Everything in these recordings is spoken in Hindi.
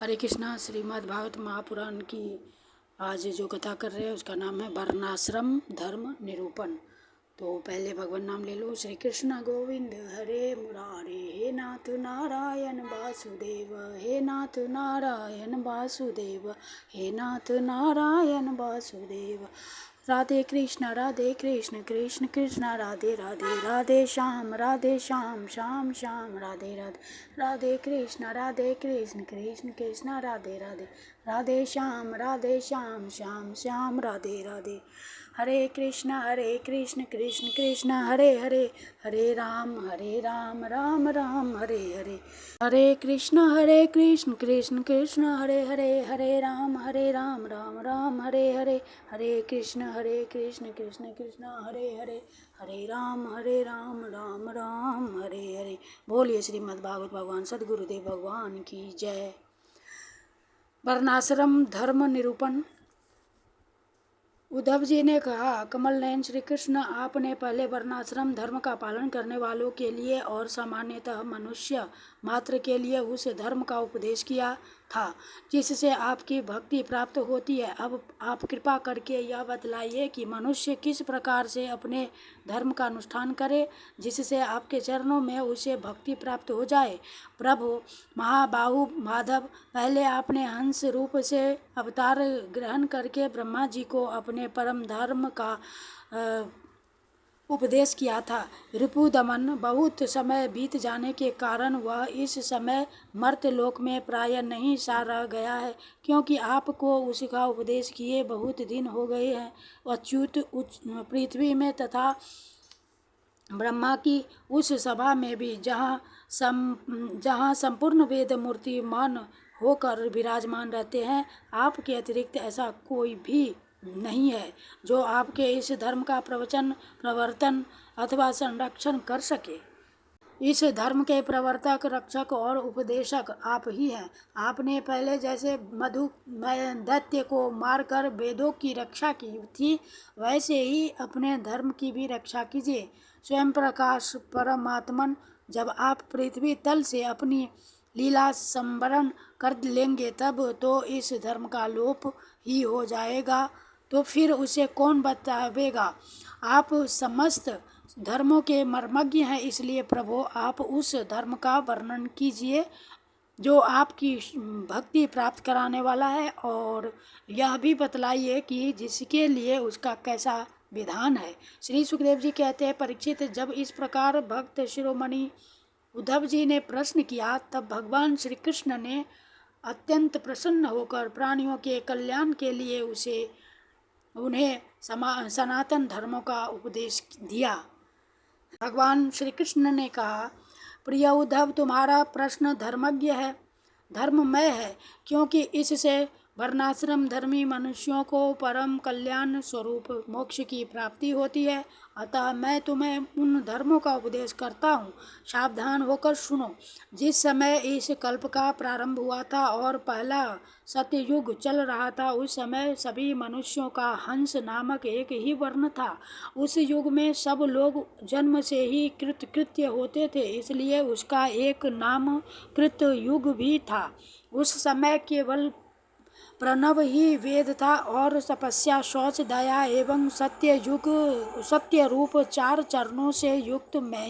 हरे कृष्णा। श्रीमद् भागवत महापुराण की आज जो कथा कर रहे हैं उसका नाम है वर्णाश्रम धर्म निरूपण। तो पहले भगवान नाम ले लो। श्री कृष्ण गोविंद हरे मुरारे, हे नाथ नारायण वासुदेव, हे नाथ नारायण वासुदेव, हे नाथ नारायण वासुदेव। राधे कृष्ण कृष्ण कृष्ण राधे राधे, राधे श्याम श्याम श्याम राधे राधे, राधे कृष्ण कृष्ण कृष्ण राधे राधे, राधे श्याम श्याम श्याम राधे राधे। हरे कृष्ण कृष्ण कृष्ण हरे हरे, हरे राम राम राम हरे हरे, हरे कृष्ण कृष्ण कृष्ण हरे हरे, हरे राम राम राम हरे हरे, हरे कृष्ण कृष्ण कृष्ण हरे हरे, हरे राम राम राम हरे हरे। बोलिए श्रीमद् भागवत भगवान सद्गुरुदेव भगवान की जय। वर्णाश्रम धर्म निरूपण। उद्धव जी ने कहा, कमल नयन श्री कृष्ण, आपने पहले वर्णाश्रम धर्म का पालन करने वालों के लिए और सामान्यतः मनुष्य मात्र के लिए उस धर्म का उपदेश किया था जिससे आपकी भक्ति प्राप्त होती है। अब आप कृपा करके यह बतलाइए कि मनुष्य किस प्रकार से अपने धर्म का अनुष्ठान करे जिससे आपके चरणों में उसे भक्ति प्राप्त हो जाए। प्रभु महाबाहु माधव, पहले आपने हंस रूप से अवतार ग्रहण करके ब्रह्मा जी को अपने परम धर्म का उपदेश किया था। रिपु दमन, बहुत समय बीत जाने के कारण वह इस समय मर्त्यलोक में प्राय नहीं सा रह गया है, क्योंकि आपको उसका उपदेश किए बहुत दिन हो गए हैं। अच्युत पृथ्वी में तथा ब्रह्मा की उस सभा में भी जहाँ संपूर्ण वेद मूर्तिमान होकर विराजमान रहते हैं, आपके अतिरिक्त ऐसा कोई भी नहीं है जो आपके इस धर्म का प्रवर्तन अथवा संरक्षण कर सके। इस धर्म के प्रवर्तक, रक्षक और उपदेशक आप ही हैं। आपने पहले जैसे मधु दैत्य को मारकर वेदों की रक्षा की थी, वैसे ही अपने धर्म की भी रक्षा कीजिए। स्वयं प्रकाश परमात्मन, जब आप पृथ्वी तल से अपनी लीला संवरण कर लेंगे तब तो इस धर्म का लोप ही हो जाएगा, तो फिर उसे कौन बतावेगा। आप समस्त धर्मों के मर्मज्ञ हैं, इसलिए प्रभु आप उस धर्म का वर्णन कीजिए जो आपकी भक्ति प्राप्त कराने वाला है, और यह भी बतलाइए कि जिसके लिए उसका कैसा विधान है। श्री सुखदेव जी कहते हैं, परीक्षित, जब इस प्रकार भक्त शिरोमणि उद्धव जी ने प्रश्न किया तब भगवान श्री कृष्ण ने अत्यंत प्रसन्न होकर प्राणियों के कल्याण के लिए उन्हें सनातन धर्मों का उपदेश दिया। भगवान श्री कृष्ण ने कहा, प्रिय उद्धव, तुम्हारा प्रश्न धर्मज्ञ है, धर्ममय है, क्योंकि इससे वर्णाश्रम धर्मी मनुष्यों को परम कल्याण स्वरूप मोक्ष की प्राप्ति होती है। अतः मैं तुम्हें उन धर्मों का उपदेश करता हूँ, सावधान होकर सुनो। जिस समय इस कल्प का प्रारंभ हुआ था और पहला सत्ययुग चल रहा था, उस समय सभी मनुष्यों का हंस नामक एक ही वर्ण था। उस युग में सब लोग जन्म से ही कृतकृत्य होते थे, इसलिए उसका एक नाम कृत युग भी था। उस समय केवल प्रणव ही वेद था और तपस्या, शौच, दया एवं सत्य रूप चार चरणों से युक्त मैं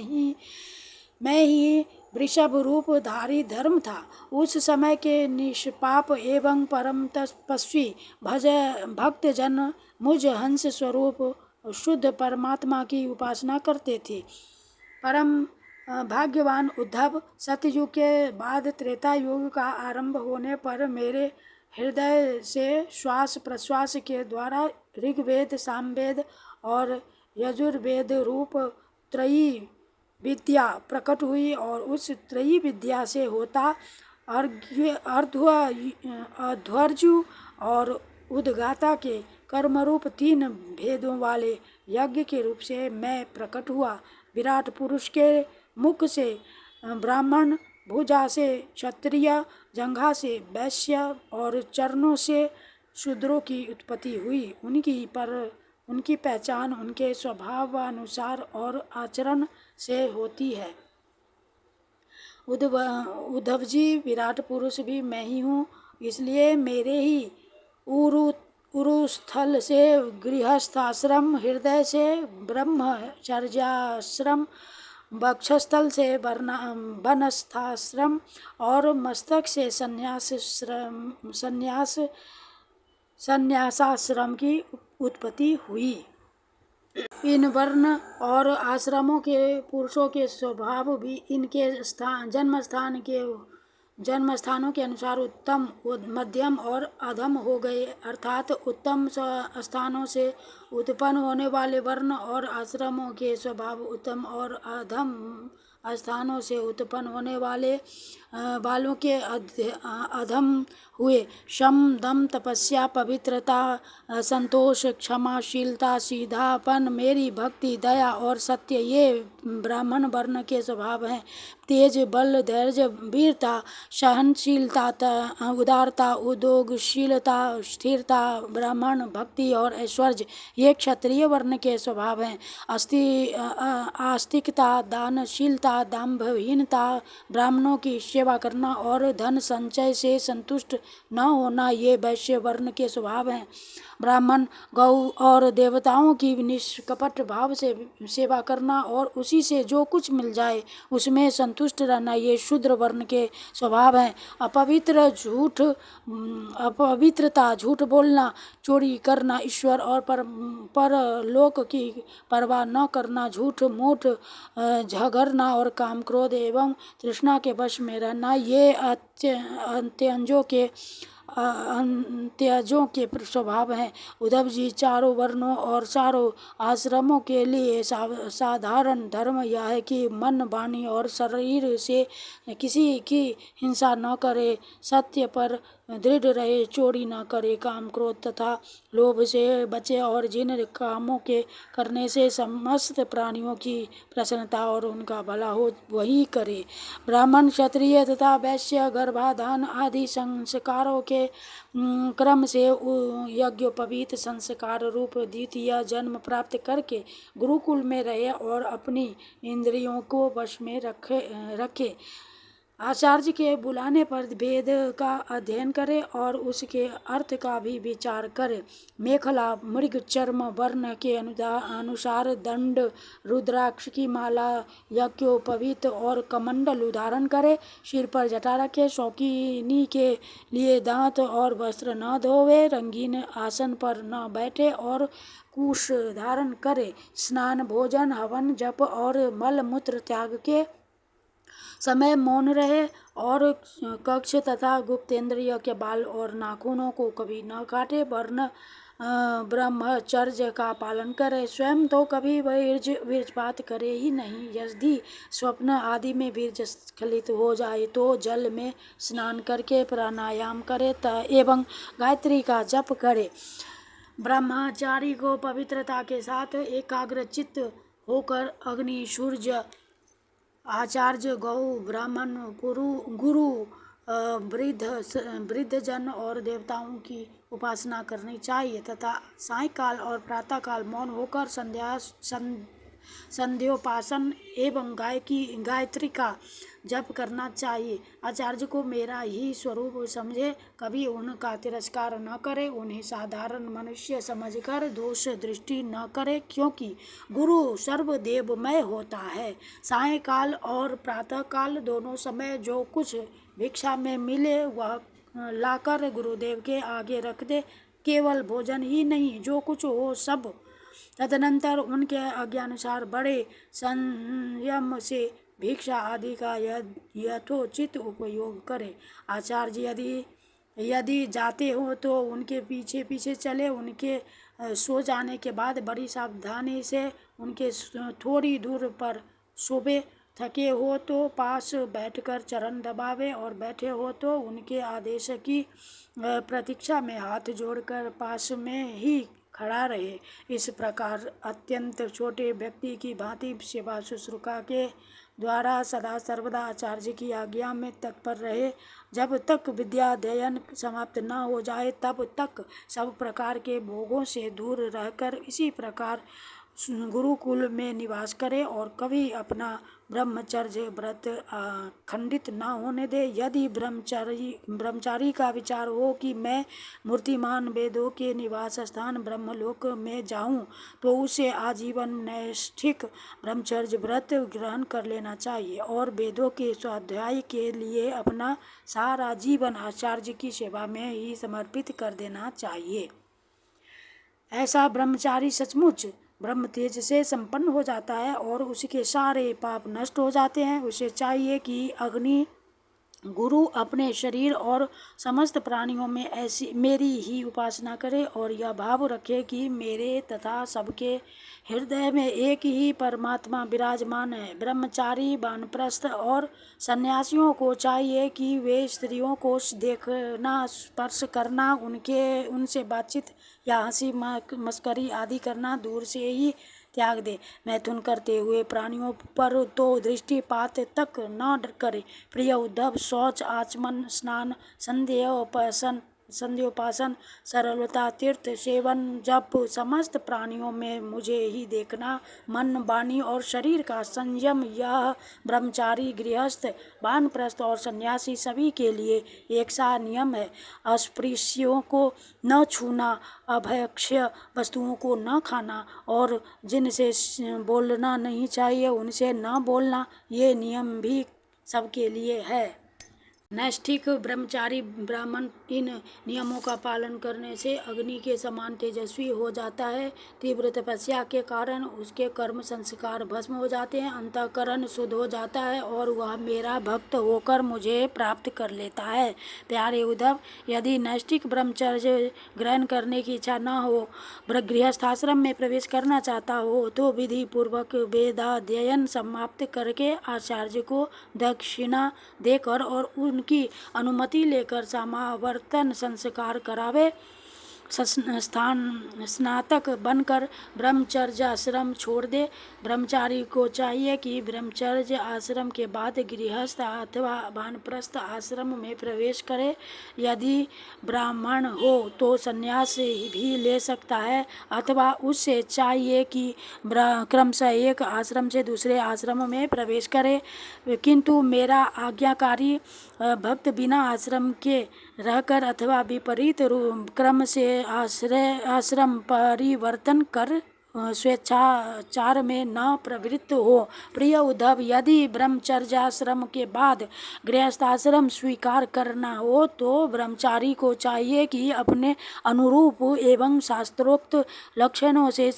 ही वृषभ रूप धारी धर्म था। उस समय के निष्पाप एवं परम तपस्वी भक्त जन मुझ हंस स्वरूप शुद्ध परमात्मा की उपासना करते थे। परम भाग्यवान उद्धव, सतयुग के बाद त्रेता युग का आरंभ होने पर मेरे हृदय से श्वास प्रश्वास के द्वारा ऋग्वेद, सामवेद और यजुर्वेद रूप त्रयी विद्या प्रकट हुई, और उस त्रयी विद्या से होता अध्वर्यु और उद्गाता के कर्मरूप तीन भेदों वाले यज्ञ के रूप से मैं प्रकट हुआ। विराट पुरुष के मुख से ब्राह्मण, भुजा से क्षत्रिय, जंघा से वैश्य और चरणों से शूद्रों की उत्पत्ति हुई। उनकी पहचान उनके स्वभावानुसार और आचरण से होती है। उद्धव जी, विराट पुरुष भी मैं ही हूँ इसलिए मेरे ही उरु उरुस्थल से गृहस्थाश्रम, हृदय से ब्रह्मचर्याश्रम, वक्षस्थल से वनस्थाश्रम और मस्तक से संन्यासाश्रम की उत्पत्ति हुई। इन वर्ण और आश्रमों के पुरुषों के स्वभाव भी इनके जन्म स्थानों के अनुसार उत्तम, मध्यम और अधम हो गए। अर्थात उत्तम स्थानों से उत्पन्न होने वाले वर्ण और आश्रमों के स्वभाव उत्तम और अधम स्थानों से उत्पन्न होने वालों के अधम हुए। शम, दम, तपस्या, पवित्रता, संतोष, क्षमाशीलता, सीधापन, मेरी भक्ति, दया और सत्य ये ब्राह्मण वर्ण के स्वभाव हैं। तेज, बल, धैर्य, वीरता, सहनशीलता, उदारता, उद्योगशीलता, स्थिरता, ब्राह्मण भक्ति और ऐश्वर्य ये क्षत्रिय वर्ण के स्वभाव हैं। आस्तिकता, दानशीलता, दाम्भहीनता, ब्राह्मणों की सेवा करना और धन संचय से संतुष्ट न होना ये वैश्य वर्ण के स्वभाव हैं। ब्राह्मण, गौ और देवताओं की निष्कपट भाव से सेवा करना और उसी से जो कुछ मिल जाए उसमें संतुष्ट रहना ये शूद्र वर्ण के स्वभाव हैं। अपवित्रता, झूठ बोलना, चोरी करना, ईश्वर और परलोक की परवाह न करना, झूठ मूठ झगड़ना और काम, क्रोध एवं तृष्णा के वश में रहना ये अंत्यजों के स्वभाव हैं। उद्धव जी, चारों वर्णों और चारों आश्रमों के लिए साधारण धर्म यह है कि मन, वाणी और शरीर से किसी की हिंसा न करे, सत्य पर दृढ़ रहे, चोरी न करे, काम, क्रोध तथा लोभ से बचे और जिन कामों के करने से समस्त प्राणियों की प्रसन्नता और उनका भला हो वही करे। ब्राह्मण, क्षत्रिय तथा वैश्य गर्भाधान आदि संस्कारों के क्रम से यज्ञोपवीत संस्कार रूप द्वितीय जन्म प्राप्त करके गुरुकुल में रहे और अपनी इंद्रियों को वश में रखे। आचार्य के बुलाने पर वेद का अध्ययन करे और उसके अर्थ का भी विचार करे। मेखला, मृग चर्म वर्ण के अनुसार दंड, रुद्राक्ष की माला, यज्ञोपवीत और कमंडल धारण करे। सिर पर जटा रखे, शौकीनी के लिए दांत और वस्त्र न धोवे, रंगीन आसन पर न बैठे और कुश धारण करे। स्नान, भोजन, हवन, जप और मल मूत्र त्याग के समय मौन रहे और कक्ष तथा गुप्तेंद्रिय के बाल और नाखूनों को कभी न काटे। वर्ण ब्रह्मचर्य का पालन करे। स्वयं तो कभी वीर्यपात करे ही नहीं। यदि स्वप्न आदि में वीर्य स्खलित हो जाए तो जल में स्नान करके प्राणायाम करे एवं गायत्री का जप करे। ब्रह्मचारी को पवित्रता के साथ एकाग्रचित्त होकर अग्नि, सूर्य, आचार्य, गौ, ब्राह्मण, गुरु, वृद्धजन और देवताओं की उपासना करनी चाहिए तथा सायंकाल और प्रातःकाल मौन होकर संध्योपासन एवं गायत्री का जप करना चाहिए। आचार्य को मेरा ही स्वरूप समझे, कभी उनका तिरस्कार न करे, उन्हें साधारण मनुष्य समझकर दोष दृष्टि न करे, क्योंकि गुरु सर्वदेवमय होता है। सायंकाल और प्रातःकाल दोनों समय जो कुछ भिक्षा में मिले वह लाकर गुरुदेव के आगे रख दे। केवल भोजन ही नहीं, जो कुछ हो सब। तदनंतर उनके आज्ञानुसार बड़े संयम से भिक्षा आदि का यथोचित उपयोग करे। आचार्य यदि जाते हो तो उनके पीछे पीछे चले। उनके सो जाने के बाद बड़ी सावधानी से उनके थोड़ी दूर पर सोवे। थके हो तो पास बैठकर चरण दबावे और बैठे हो तो उनके आदेश की प्रतीक्षा में हाथ जोड़कर पास में ही खड़ा रहे। इस प्रकार अत्यंत छोटे व्यक्ति की भांति सेवा शुश्रूषा के द्वारा सदा सर्वदा आचार्य की आज्ञा में तत्पर रहे। जब तक विद्याध्ययन समाप्त न हो जाए तब तक सब प्रकार के भोगों से दूर रहकर इसी प्रकार गुरुकुल में निवास करे और कभी अपना ब्रह्मचर्य व्रत खंडित न होने दे। यदि ब्रह्मचारी का विचार हो कि मैं मूर्तिमान वेदों के निवास स्थान ब्रह्मलोक में जाऊं, तो उसे आजीवन नैष्ठिक ब्रह्मचर्य व्रत ग्रहण कर लेना चाहिए और वेदों के स्वाध्याय के लिए अपना सारा जीवन आचार्य की सेवा में ही समर्पित कर देना चाहिए। ऐसा ब्रह्मचारी सचमुच ब्रह्म तेज से संपन्न हो जाता है और उसके सारे पाप नष्ट हो जाते हैं। उसे चाहिए कि अग्नि गुरु अपने शरीर और समस्त प्राणियों में ऐसी मेरी ही उपासना करे और यह भाव रखे कि मेरे तथा सबके हृदय में एक ही परमात्मा विराजमान है। ब्रह्मचारी, वानप्रस्थ और सन्यासियों को चाहिए कि वे स्त्रियों को देखना, स्पर्श करना, उनसे बातचीत या हंसी मस्करी आदि करना दूर से ही त्याग दे। मैथुन करते हुए प्राणियों पर तो दृष्टिपात तक न करे। प्रिय उद्धव, शौच, आचमन, स्नान, संध्योपासन, सरलता, तीर्थ सेवन, जप, समस्त प्राणियों में मुझे ही देखना, मन, वाणी और शरीर का संयम, यह ब्रह्मचारी, गृहस्थ, वानप्रस्थ और सन्यासी सभी के लिए एक सा नियम है। अस्पृश्यों को न छूना, अभक्ष्य वस्तुओं को न खाना और जिनसे बोलना नहीं चाहिए उनसे न बोलना, ये नियम भी सबके लिए है। नैष्ठिक ब्रह्मचारी ब्राह्मण इन नियमों का पालन करने से अग्नि के समान तेजस्वी हो जाता है। तीव्र तपस्या के कारण उसके कर्म संस्कार भस्म हो जाते हैं, अंतःकरण शुद्ध हो जाता है और वह मेरा भक्त होकर मुझे प्राप्त कर लेता है। प्यारे उद्धव, यदि नैष्ठिक ब्रह्मचर्य ग्रहण करने की इच्छा न हो, गृहस्थाश्रम में प्रवेश करना चाहता हो, तो विधि पूर्वक वेदाध्ययन समाप्त करके आचार्य को दक्षिणा देकर और उनकी अनुमति लेकर समावर्तन संस्कार करावे। स्नातक बनकर ब्रह्मचर्य आश्रम छोड़ दे। ब्रह्मचारी को चाहिए कि ब्रह्मचर्य आश्रम के बाद गृहस्थ अथवा वानप्रस्थ आश्रम में प्रवेश करे। यदि ब्राह्मण हो तो संन्यास भी ले सकता है अथवा उससे चाहिए कि क्रमशः एक आश्रम से दूसरे आश्रम में प्रवेश करे। किंतु मेरा आज्ञाकारी भक्त बिना आश्रम के रहकर अथवा विपरीत क्रम से आश्रम परिवर्तन कर स्वेच्छाचार में न प्रवृत्त हो। प्रिय उद्धव, यदि ब्रह्मचर्याश्रम के बाद गृहस्थाश्रम स्वीकार करना हो तो ब्रह्मचारी को चाहिए कि अपने अनुरूप एवं शास्त्रोक्त लक्षणों से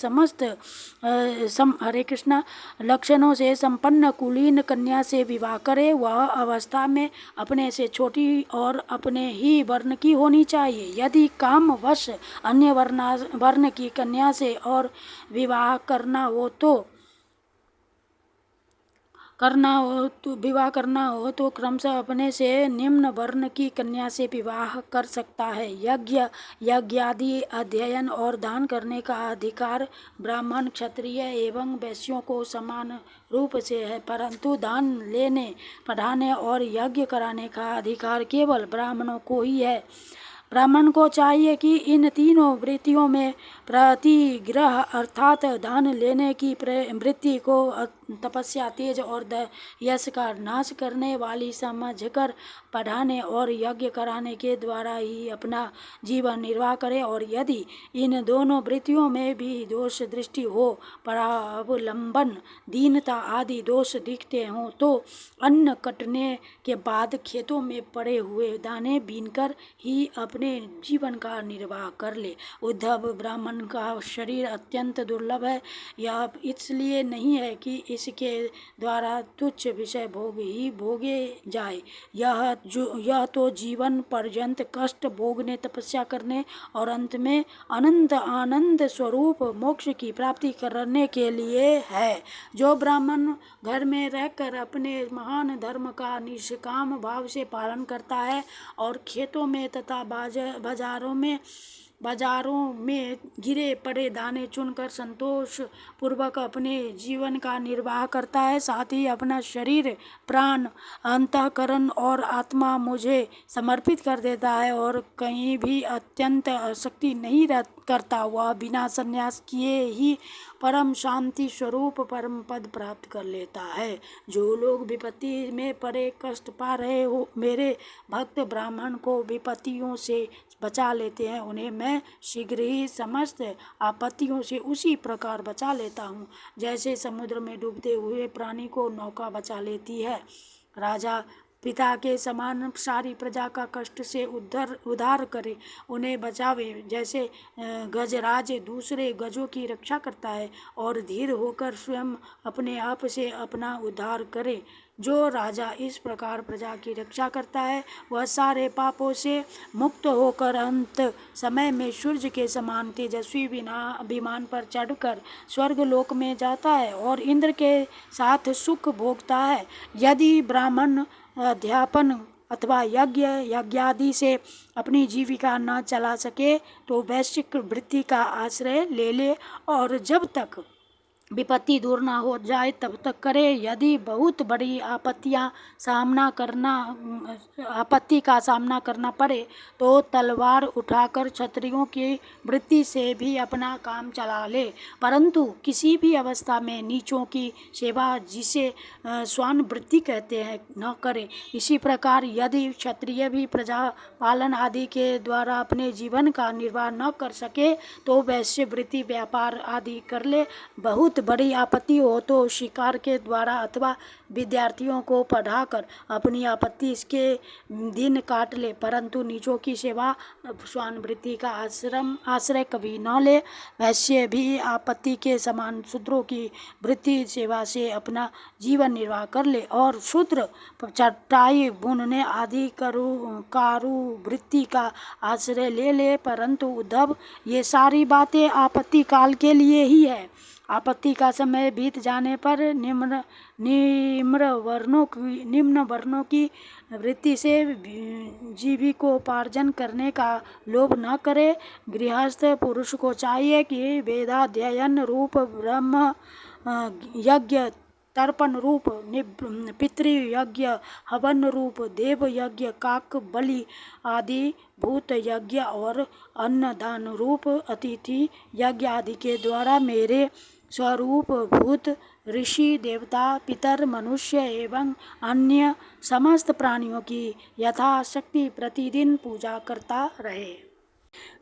हरे कृष्णा लक्षणों से संपन्न कुलीन कन्या से विवाह करे। वह अवस्था में अपने से छोटी और अपने ही वर्ण की होनी चाहिए। यदि कामवश अन्य वर्ण की कन्या से और विवाह करना हो तो क्रमशः अपने से निम्न वर्ण की कन्या से विवाह कर सकता है। यज्ञादि अध्ययन और दान करने का अधिकार ब्राह्मण, क्षत्रिय एवं वैश्यों को समान रूप से है, परंतु दान लेने, पढ़ाने और यज्ञ कराने का अधिकार केवल ब्राह्मणों को ही है। ब्राह्मण को चाहिए कि इन तीनों वृत्तियों में प्रतिग्रह अर्थात दान लेने की वृत्ति को तपस्या, तेज और यश का नाश करने वाली समझकर पढ़ाने और यज्ञ कराने के द्वारा ही अपना जीवन निर्वाह करे। और यदि इन दोनों वृत्तियों में भी दोष दृष्टि हो, परावलंबन, दीनता आदि दोष दिखते हों, तो अन्न कटने के बाद खेतों में पड़े हुए दाने बीनकर ही अपने जीवन का निर्वाह कर ले। उद्धव, ब्राह्मण का शरीर अत्यंत दुर्लभ है। यह इसलिए नहीं है कि इसके द्वारा तुच्छ विषय भोग ही भोगे जाए। यह तो जीवन पर्यंत कष्ट भोगने, तपस्या करने और अंत में अनंत आनंद स्वरूप मोक्ष की प्राप्ति करने के लिए है। जो ब्राह्मण घर में रहकर अपने महान धर्म का निष्काम भाव से पालन करता है और खेतों में तथा बाजारों में बाजारों में गिरे पड़े दाने चुनकर संतोष पूर्वक अपने जीवन का निर्वाह करता है। साथ ही अपना शरीर, प्राण, अंतःकरण और आत्मा मुझे समर्पित कर देता है और कहीं भी अत्यंत आसक्ति नहीं करता। वह बिना संन्यास किए ही परम शांति स्वरूप परम पद प्राप्त कर लेता है। जो लोग विपत्ति में पड़े कष्ट पा रहे हो, मेरे भक्त ब्राह्मण को विपत्तियों से बचा लेते हैं, उन्हें मैं शीघ्र ही समस्त आपत्तियों से उसी प्रकार बचा लेता हूँ जैसे समुद्र में डूबते हुए प्राणी को नौका बचा लेती है। राजा पिता के समान सारी प्रजा का कष्ट से उद्धार करे, उन्हें बचावे, जैसे गजराज दूसरे गजों की रक्षा करता है और धीर होकर स्वयं अपने आप से अपना उद्धार करे। जो राजा इस प्रकार प्रजा की रक्षा करता है वह सारे पापों से मुक्त होकर अंत समय में सूर्य के समान तेजस्वी विमान पर चढ़कर स्वर्ग लोक में जाता है और इंद्र के साथ सुख भोगता है। यदि ब्राह्मण अध्यापन अथवा यज्ञादि से अपनी जीविका न चला सके तो वैश्विक वृत्ति का आश्रय ले ले और जब तक विपत्ति दूर ना हो जाए तब तक करे। यदि बहुत बड़ी आपत्ति का सामना करना पड़े तो तलवार उठाकर क्षत्रियों की वृत्ति से भी अपना काम चला ले, परंतु किसी भी अवस्था में नीचों की सेवा, जिसे स्वान वृत्ति कहते हैं, न करे। इसी प्रकार यदि क्षत्रिय भी प्रजा पालन आदि के द्वारा अपने जीवन का निर्वाह न कर सके तो वैश्य वृत्ति, व्यापार आदि कर ले। बहुत बड़ी आपत्ति हो तो शिकार के द्वारा अथवा विद्यार्थियों को पढ़ाकर अपनी आपत्ति इसके दिन काट ले, परंतु नीचों की सेवा, स्वान वृत्ति का आश्रय कभी न ले। वैश्य भी आपत्ति के समान शूद्रों की वृत्ति सेवा से अपना जीवन निर्वाह कर ले और शूद्र चटाई बुनने आदि कारू वृत्ति का आश्रय ले ले। परंतु उद्धव, ये सारी बातें आपत्ति काल के लिए ही है। आपत्ति का समय बीत जाने पर निम्न वर्णों की वृत्ति से जीविकोपार्जन करने का लोभ न करे। गृहस्थ पुरुष को चाहिए कि वेदाध्ययन रूप, ब्रह्म यज्ञ, तर्पण रूप पितृयज्ञ, हवन रूप देव यज्ञ, काक बलि आदि भूत यज्ञ और अन्नदान रूप अतिथि यज्ञ आदि के द्वारा मेरे स्वरूप भूत, ऋषि, देवता, पितर, मनुष्य एवं अन्य समस्त प्राणियों की यथाशक्ति प्रतिदिन पूजा करता रहे।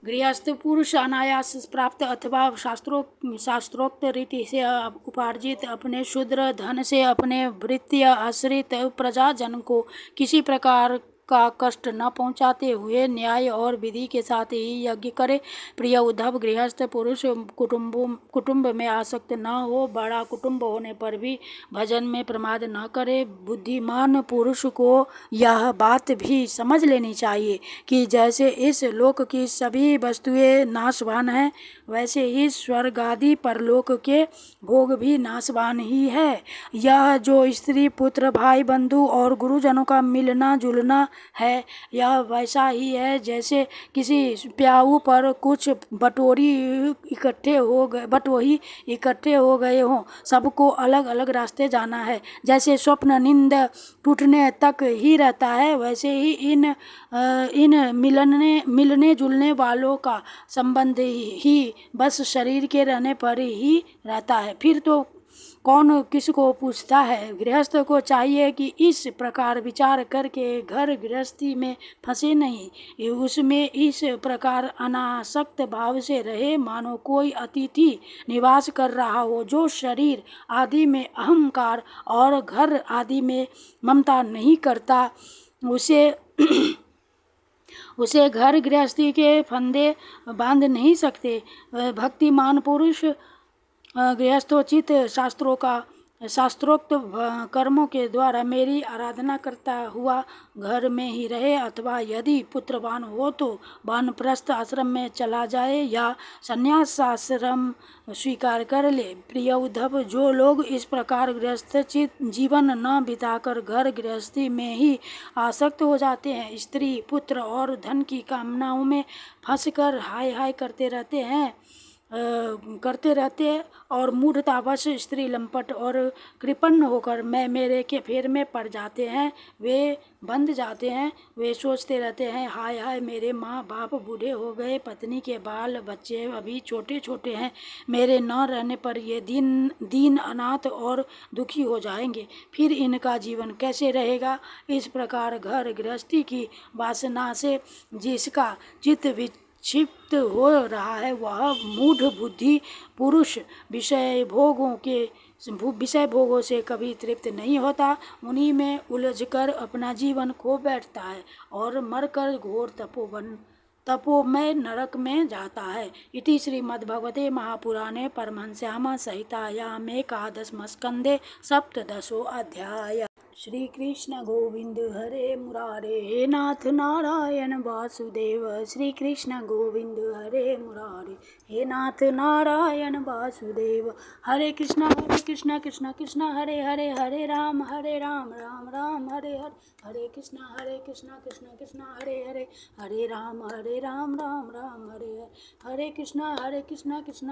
गृहस्थ पुरुष अनायास प्राप्त अथवा शास्त्रोक्त रीति से उपार्जित अपने शूद्र धन से अपने वृत्ति आश्रित प्रजाजन को किसी प्रकार का कष्ट न पहुँचाते हुए न्याय और विधि के साथ ही यज्ञ करे। प्रिय उद्धव, गृहस्थ पुरुष कुटुंब में आसक्त न हो, बड़ा कुटुंब होने पर भी भजन में प्रमाद न करे। बुद्धिमान पुरुष को यह बात भी समझ लेनी चाहिए कि जैसे इस लोक की सभी वस्तुएं नाशवान हैं, वैसे ही स्वर्ग आदि परलोक के भोग भी नाशवान ही है। यह जो स्त्री, पुत्र, भाई, बंधु और गुरुजनों का मिलना जुलना है, यह वैसा ही है जैसे किसी प्याऊ पर कुछ बटोही इकट्ठे हो गए हों। सबको अलग अलग रास्ते जाना है। जैसे स्वप्न नींद टूटने तक ही रहता है, वैसे ही इन मिलने जुलने वालों का संबंध ही बस शरीर के रहने पर ही रहता है। फिर तो कौन किसको पूछता है। गृहस्थ को चाहिए कि इस प्रकार विचार करके घर गृहस्थी में फंसे नहीं, उसमें इस प्रकार अनासक्त भाव से रहे मानो कोई अतिथि निवास कर रहा हो, जो शरीर आदि में अहंकार और घर आदि में ममता नहीं करता। उसे घर गृहस्थी के फंदे बांध नहीं सकते। भक्तिमान पुरुष गृहस्थोचित शास्त्रों का शास्त्रोक्त कर्मों के द्वारा मेरी आराधना करता हुआ घर में ही रहे, अथवा यदि पुत्रवान हो तो वानप्रस्थ आश्रम में चला जाए या संन्यास आश्रम स्वीकार कर ले। प्रिय उद्धव, जो लोग इस प्रकार गृहस्थित जीवन न बिताकर घर गृहस्थी में ही आसक्त हो जाते हैं, स्त्री पुत्र और धन की कामनाओं में फंसकर हाय हाय करते रहते हैं और मूढ़तावश स्त्री लंपट और कृपण होकर मैं मेरे के फेर में पड़ जाते हैं, वे बंध जाते हैं। वे सोचते रहते हैं, हाय हाय मेरे माँ बाप बूढ़े हो गए, पत्नी के बाल बच्चे अभी छोटे छोटे हैं, मेरे न रहने पर ये दीन अनाथ और दुखी हो जाएंगे, फिर इनका जीवन कैसे रहेगा। इस प्रकार घर गृहस्थी की वासना से जिसका चित्त विक्षिप्त हो रहा है, वह मूढ़ बुद्धि पुरुष विषय भोगों से कभी तृप्त नहीं होता, उन्हीं में उलझकर अपना जीवन खो बैठता है और मरकर घोर तपोमय नरक में जाता है। इति श्रीमद्भगवते महापुराणे परमहंस्याम संहितायाम् एकादशम स्कंदे सप्तदशो अध्याय। श्री कृष्ण गोविंद हरे मुरारे, हे नाथ नारायण वासुदेव। श्री कृष्ण गोविंद हरे मुरारे, हे नाथ नारायण वासुदेव। हरे कृष्णा कृष्णा कृष्णा हरे हरे, हरे राम राम राम हरे हरे, हरे कृष्णा कृष्णा कृष्णा हरे हरे, हरे राम राम राम हरे हरे, हरे कृष्णा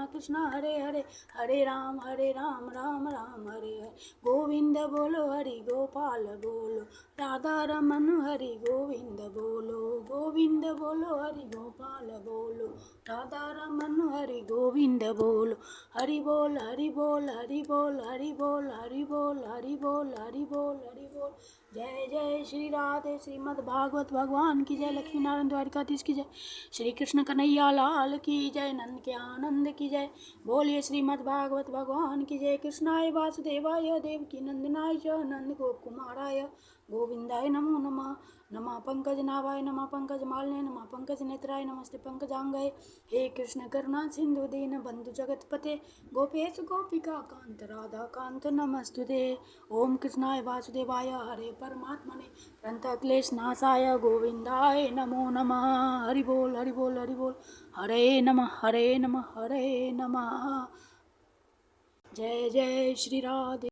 कृष्णा हरे हरे, हरे राम राम राम हरे हरे। गोविंद बोलो हरि गोपाल बोलो, राधा रमन हरि गोविंद बोलो, गोविंद बोलो हरि गोपाल बोलो, राधा रमन हरि गोविंद बोलो। हरि बोल हरि बोल हरि बोल हरि बोल हरि बोल हरि बोल हरि बोल हरि बोल। जय जय श्री राधे। श्रीमद् भागवत भगवान की जय। लक्ष्मी नारायण द्वारिकाधीश की जय। श्री कृष्ण कन्हैया लाल की जय। नंद के आनंद की जय। बोलिए श्रीमद् भागवत भगवान की जय। कृष्णाय वासुदेवाय देवकी नंदनाय च नंद गोप कुमाराय गोविंदाय नमो नमः। नमः पंकज नाभाय नमः पंकज मालने नमः पंकज नेत्राय नमस्ते पंकजांगय। हे कृष्ण करुणा सिंधु दीन बंधु जगतपते गोपेश गोपिका कांत राधा कांत नमस्तुते। ओम कृष्णाय वासुदेवाय हरे परमात्मने प्रणत क्लेश नाशाय गोविंदाय नमो नमः। हरि बोल हरि बोल हरि बोल। हरे नमः हरे नमः हरे नमः। जय जय श्री राधे।